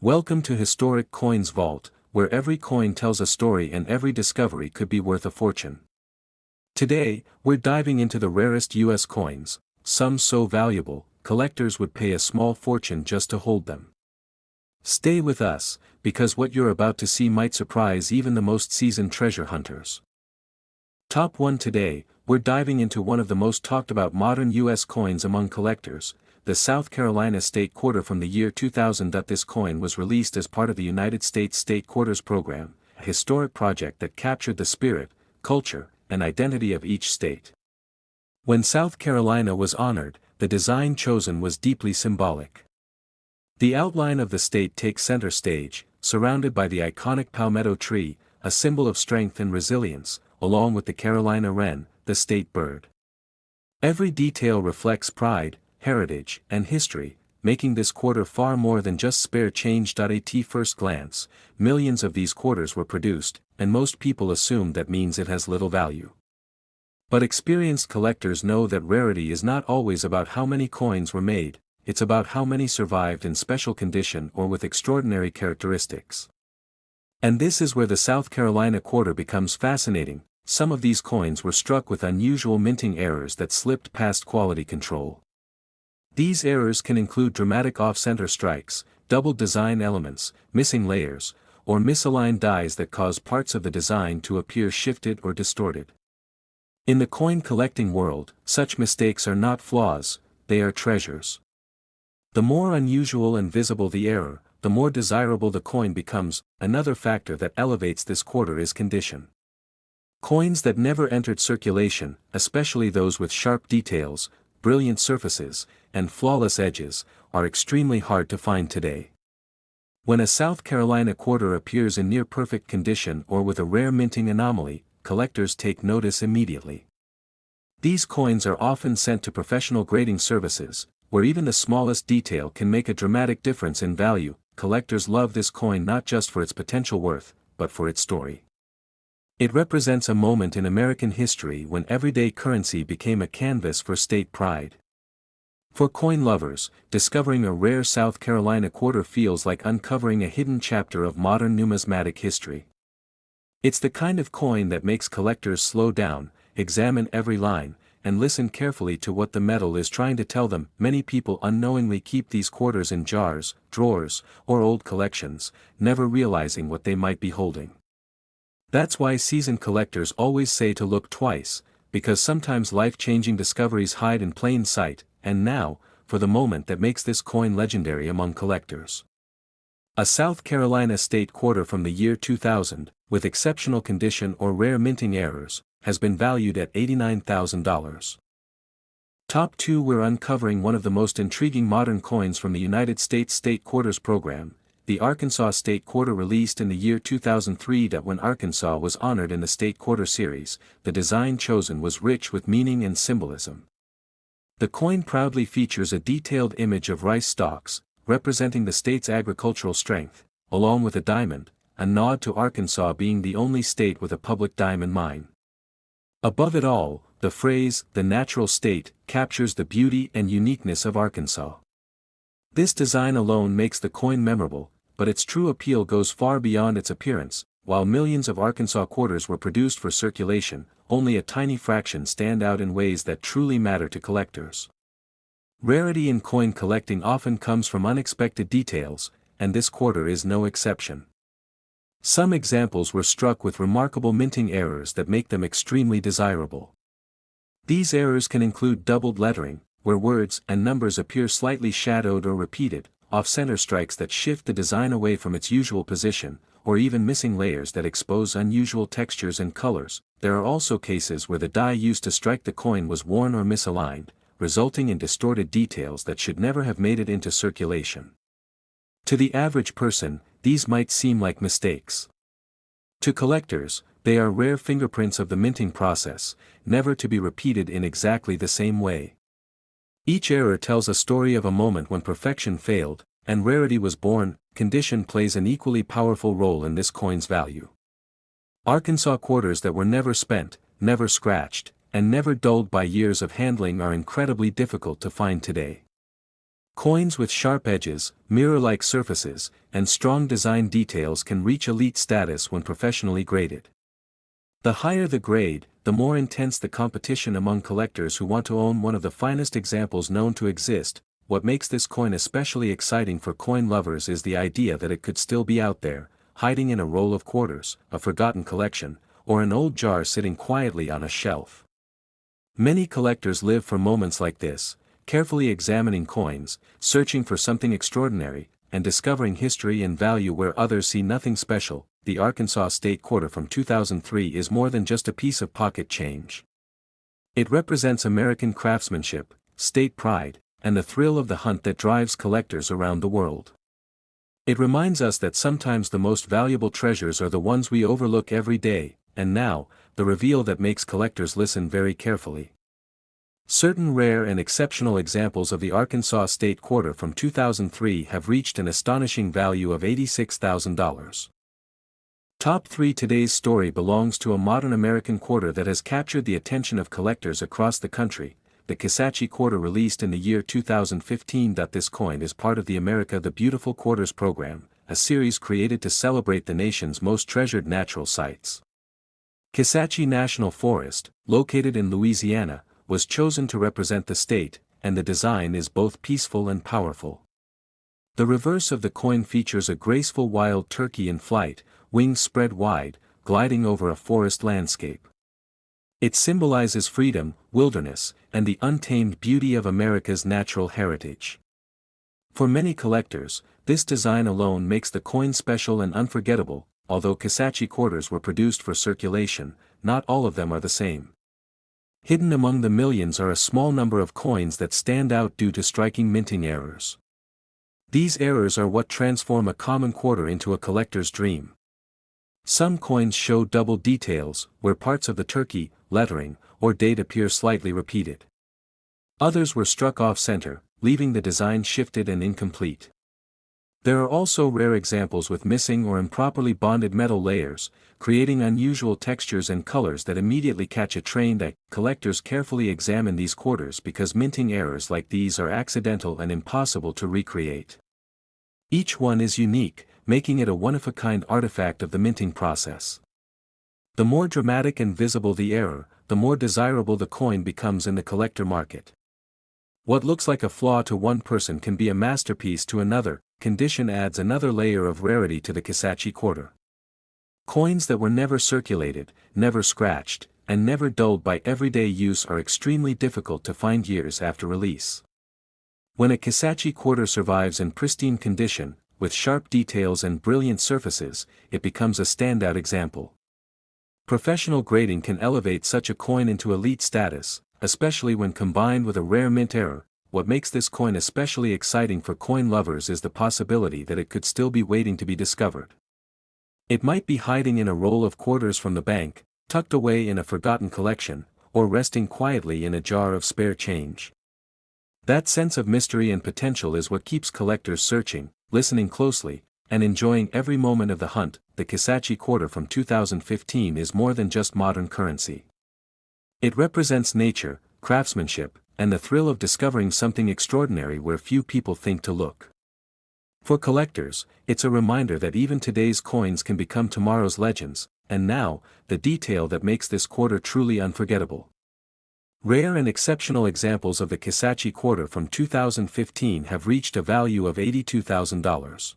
Welcome to Historic Coins Vault, where every coin tells a story and every discovery could be worth a fortune. Today, we're diving into the rarest US coins, some so valuable, collectors would pay a small fortune just to hold them. Stay with us, because what you're about to see might surprise even the most seasoned treasure hunters. Top 1 today, we're diving into one of the most talked about modern US coins among collectors, the South Carolina State Quarter from the year 2000. This coin was released as part of the United States State Quarters program, a historic project that captured the spirit, culture, and identity of each state. When South Carolina was honored, the design chosen was deeply symbolic. The outline of the state takes center stage, surrounded by the iconic palmetto tree, a symbol of strength and resilience, along with the Carolina wren, the state bird. Every detail reflects pride, heritage, and history, making this quarter far more than just spare change. At first glance, millions of these quarters were produced, and most people assume that means it has little value. But experienced collectors know that rarity is not always about how many coins were made, it's about how many survived in special condition or with extraordinary characteristics. And this is where the South Carolina quarter becomes fascinating. Some of these coins were struck with unusual minting errors that slipped past quality control. These errors can include dramatic off-center strikes, doubled design elements, missing layers, or misaligned dies that cause parts of the design to appear shifted or distorted. In the coin collecting world, such mistakes are not flaws, they are treasures. The more unusual and visible the error, the more desirable the coin becomes. Another factor that elevates this quarter is condition. Coins that never entered circulation, especially those with sharp details, brilliant surfaces, and flawless edges, are extremely hard to find today. When a South Carolina quarter appears in near-perfect condition or with a rare minting anomaly, collectors take notice immediately. These coins are often sent to professional grading services, where even the smallest detail can make a dramatic difference in value. Collectors love this coin not just for its potential worth, but for its story. It represents a moment in American history when everyday currency became a canvas for state pride. For coin lovers, discovering a rare South Carolina quarter feels like uncovering a hidden chapter of modern numismatic history. It's the kind of coin that makes collectors slow down, examine every line, and listen carefully to what the metal is trying to tell them. Many people unknowingly keep these quarters in jars, drawers, or old collections, never realizing what they might be holding. That's why seasoned collectors always say to look twice, because sometimes life-changing discoveries hide in plain sight. And now, for the moment that makes this coin legendary among collectors. A South Carolina State Quarter from the year 2000, with exceptional condition or rare minting errors, has been valued at $89,000. Top 2. We're uncovering one of the most intriguing modern coins from the United States State Quarters program, the Arkansas State Quarter, released in the year 2003. When Arkansas was honored in the State Quarter series, the design chosen was rich with meaning and symbolism. The coin proudly features a detailed image of rice stalks, representing the state's agricultural strength, along with a diamond, a nod to Arkansas being the only state with a public diamond mine. Above it all, the phrase, "the natural state," captures the beauty and uniqueness of Arkansas. This design alone makes the coin memorable, but its true appeal goes far beyond its appearance. While millions of Arkansas quarters were produced for circulation, only a tiny fraction stand out in ways that truly matter to collectors. Rarity in coin collecting often comes from unexpected details, and this quarter is no exception. Some examples were struck with remarkable minting errors that make them extremely desirable. These errors can include doubled lettering, where words and numbers appear slightly shadowed or repeated, off-center strikes that shift the design away from its usual position, or even missing layers that expose unusual textures and colors. There are also cases where the die used to strike the coin was worn or misaligned, resulting in distorted details that should never have made it into circulation. To the average person, these might seem like mistakes. To collectors, they are rare fingerprints of the minting process, never to be repeated in exactly the same way. Each error tells a story of a moment when perfection failed, and rarity was born. Condition plays an equally powerful role in this coin's value. Arkansas quarters that were never spent, never scratched, and never dulled by years of handling are incredibly difficult to find today. Coins with sharp edges, mirror-like surfaces, and strong design details can reach elite status when professionally graded. The higher the grade, the more intense the competition among collectors who want to own one of the finest examples known to exist. What makes this coin especially exciting for coin lovers is the idea that it could still be out there, hiding in a roll of quarters, a forgotten collection, or an old jar sitting quietly on a shelf. Many collectors live for moments like this, carefully examining coins, searching for something extraordinary, and discovering history and value where others see nothing special. The Arkansas State Quarter from 2003 is more than just a piece of pocket change. It represents American craftsmanship, state pride, and the thrill of the hunt that drives collectors around the world. It reminds us that sometimes the most valuable treasures are the ones we overlook every day, and now, the reveal that makes collectors listen very carefully. Certain rare and exceptional examples of the Arkansas State Quarter from 2003 have reached an astonishing value of $86,000. Top 3. Today's story belongs to a modern American quarter that has captured the attention of collectors across the country, the Kisatchie Quarter, released in the year 2015. This coin is part of the America the Beautiful Quarters program, a series created to celebrate the nation's most treasured natural sites. Kisatchie National Forest, located in Louisiana, was chosen to represent the state, and the design is both peaceful and powerful. The reverse of the coin features a graceful wild turkey in flight, wings spread wide, gliding over a forest landscape. It symbolizes freedom, wilderness, and the untamed beauty of America's natural heritage. For many collectors, this design alone makes the coin special and unforgettable. Although Kisatchie quarters were produced for circulation, not all of them are the same. Hidden among the millions are a small number of coins that stand out due to striking minting errors. These errors are what transform a common quarter into a collector's dream. Some coins show double details, where parts of the turkey, lettering, or date appear slightly repeated. Others were struck off-center, leaving the design shifted and incomplete. There are also rare examples with missing or improperly bonded metal layers, creating unusual textures and colors that immediately catch a trained eye. Collectors carefully examine these quarters because minting errors like these are accidental and impossible to recreate. Each one is unique, making it a one-of-a-kind artifact of the minting process. The more dramatic and visible the error, the more desirable the coin becomes in the collector market. What looks like a flaw to one person can be a masterpiece to another. Condition adds another layer of rarity to the Kisatchie quarter. Coins that were never circulated, never scratched, and never dulled by everyday use are extremely difficult to find years after release. When a Kisatchie quarter survives in pristine condition, with sharp details and brilliant surfaces, it becomes a standout example. Professional grading can elevate such a coin into elite status, especially when combined with a rare mint error. What makes this coin especially exciting for coin lovers is the possibility that it could still be waiting to be discovered. It might be hiding in a roll of quarters from the bank, tucked away in a forgotten collection, or resting quietly in a jar of spare change. That sense of mystery and potential is what keeps collectors searching, listening closely, and enjoying every moment of the hunt. The Kisatchie quarter from 2015 is more than just modern currency. It represents nature, craftsmanship, and the thrill of discovering something extraordinary where few people think to look. For collectors, it's a reminder that even today's coins can become tomorrow's legends, and now, the detail that makes this quarter truly unforgettable. Rare and exceptional examples of the Kisatchie quarter from 2015 have reached a value of $82,000.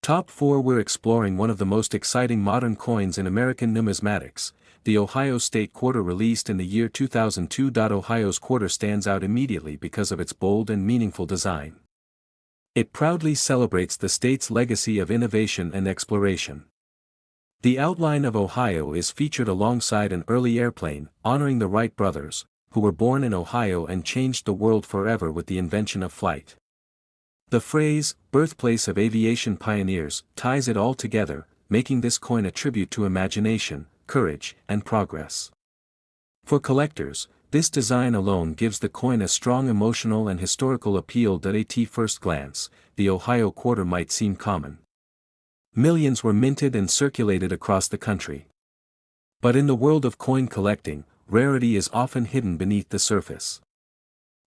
Top 4. We're exploring one of the most exciting modern coins in American numismatics, the Ohio State Quarter, released in the year 2002. Ohio's quarter stands out immediately because of its bold and meaningful design. It proudly celebrates the state's legacy of innovation and exploration. The outline of Ohio is featured alongside an early airplane, honoring the Wright brothers, who were born in Ohio and changed the world forever with the invention of flight. The phrase, "birthplace of aviation pioneers," ties it all together, making this coin a tribute to imagination, courage, and progress. For collectors, this design alone gives the coin a strong emotional and historical appeal. At first glance, the Ohio quarter might seem common. Millions were minted and circulated across the country. But in the world of coin collecting, rarity is often hidden beneath the surface.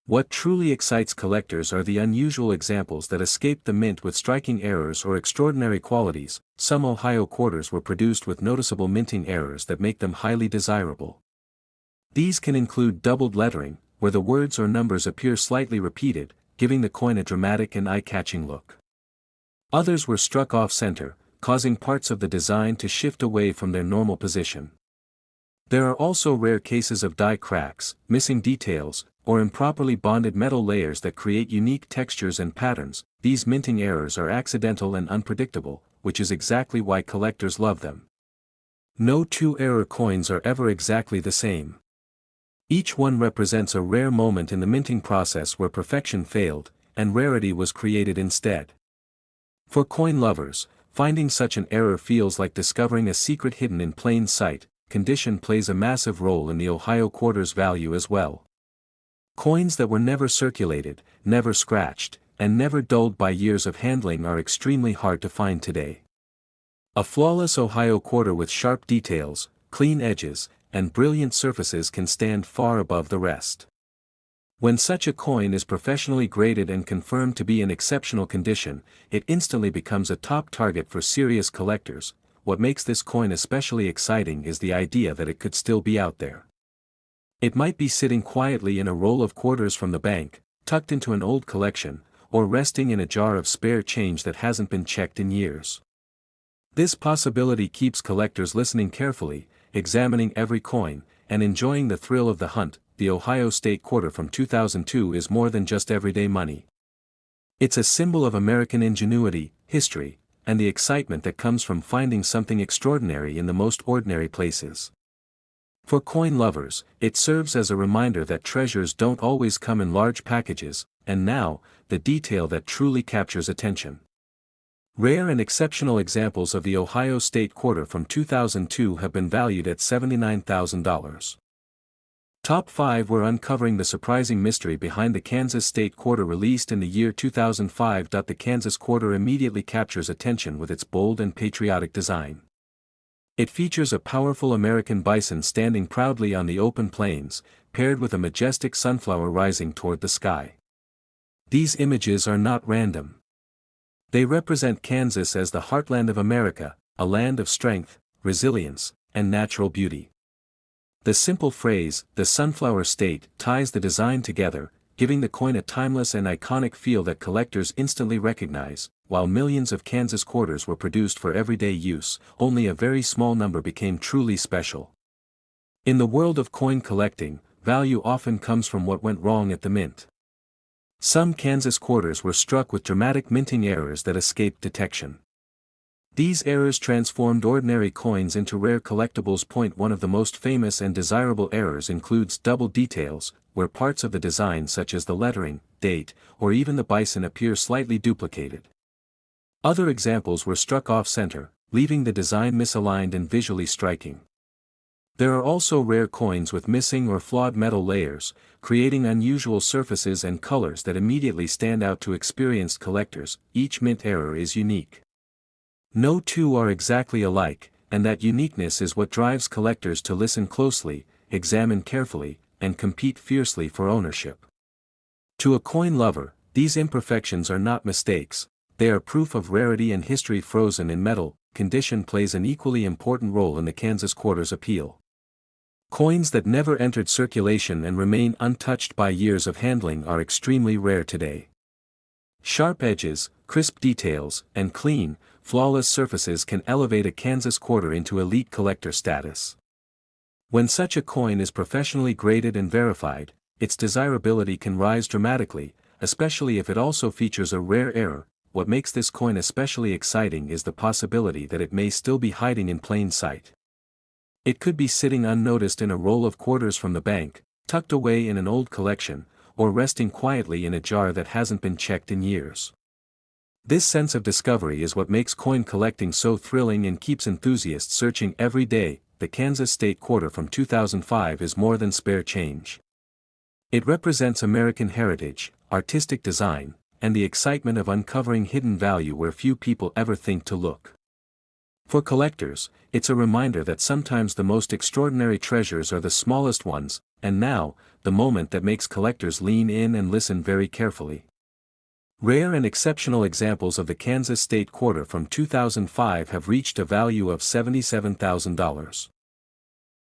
What truly excites collectors are the unusual examples that escape the mint with striking errors or extraordinary qualities. Some Ohio quarters were produced with noticeable minting errors that make them highly desirable. These can include doubled lettering, where the words or numbers appear slightly repeated, giving the coin a dramatic and eye-catching look. Others were struck off-center, causing parts of the design to shift away from their normal position. There are also rare cases of die cracks, missing details, or improperly bonded metal layers that create unique textures and patterns. These minting errors are accidental and unpredictable, which is exactly why collectors love them. No two error coins are ever exactly the same. Each one represents a rare moment in the minting process where perfection failed, and rarity was created instead. For coin lovers, finding such an error feels like discovering a secret hidden in plain sight. Condition plays a massive role in the Ohio quarter's value as well. Coins that were never circulated, never scratched, and never dulled by years of handling are extremely hard to find today. A flawless Ohio quarter with sharp details, clean edges, and brilliant surfaces can stand far above the rest. When such a coin is professionally graded and confirmed to be in exceptional condition, it instantly becomes a top target for serious collectors. What makes this coin especially exciting is the idea that it could still be out there. It might be sitting quietly in a roll of quarters from the bank, tucked into an old collection, or resting in a jar of spare change that hasn't been checked in years. This possibility keeps collectors listening carefully, examining every coin, and enjoying the thrill of the hunt. The Ohio State quarter from 2002 is more than just everyday money. It's a symbol of American ingenuity, history, and the excitement that comes from finding something extraordinary in the most ordinary places. For coin lovers, it serves as a reminder that treasures don't always come in large packages, and now, the detail that truly captures attention. Rare and exceptional examples of the Ohio State quarter from 2002 have been valued at $79,000. Top 5 were uncovering the surprising mystery behind the Kansas State quarter released in the year 2005. The Kansas quarter immediately captures attention with its bold and patriotic design. It features a powerful American bison standing proudly on the open plains, paired with a majestic sunflower rising toward the sky. These images are not random. They represent Kansas as the heartland of America, a land of strength, resilience, and natural beauty. The simple phrase, "the Sunflower State," ties the design together, giving the coin a timeless and iconic feel that collectors instantly recognize. While millions of Kansas quarters were produced for everyday use, only a very small number became truly special. In the world of coin collecting, value often comes from what went wrong at the mint. Some Kansas quarters were struck with dramatic minting errors that escaped detection. These errors transformed ordinary coins into rare collectibles. One of the most famous and desirable errors includes double details, where parts of the design such as the lettering, date, or even the bison appear slightly duplicated. Other examples were struck off-center, leaving the design misaligned and visually striking. There are also rare coins with missing or flawed metal layers, creating unusual surfaces and colors that immediately stand out to experienced collectors. Each mint error is unique. No two are exactly alike, and that uniqueness is what drives collectors to listen closely, examine carefully, and compete fiercely for ownership. To a coin lover, these imperfections are not mistakes, they are proof of rarity and history frozen in metal. Condition plays an equally important role in the Kansas quarter's appeal. Coins that never entered circulation and remain untouched by years of handling are extremely rare today. Sharp edges, crisp details, and clean, flawless surfaces can elevate a Kansas quarter into elite collector status. When such a coin is professionally graded and verified, its desirability can rise dramatically, especially if it also features a rare error. What makes this coin especially exciting is the possibility that it may still be hiding in plain sight. It could be sitting unnoticed in a roll of quarters from the bank, tucked away in an old collection, or resting quietly in a jar that hasn't been checked in years. This sense of discovery is what makes coin collecting so thrilling and keeps enthusiasts searching every day. The Kansas State quarter from 2005 is more than spare change. It represents American heritage, artistic design, and the excitement of uncovering hidden value where few people ever think to look. For collectors, it's a reminder that sometimes the most extraordinary treasures are the smallest ones, And now, the moment that makes collectors lean in and listen very carefully. Rare and exceptional examples of the Kansas State Quarter from 2005 have reached a value of $77,000.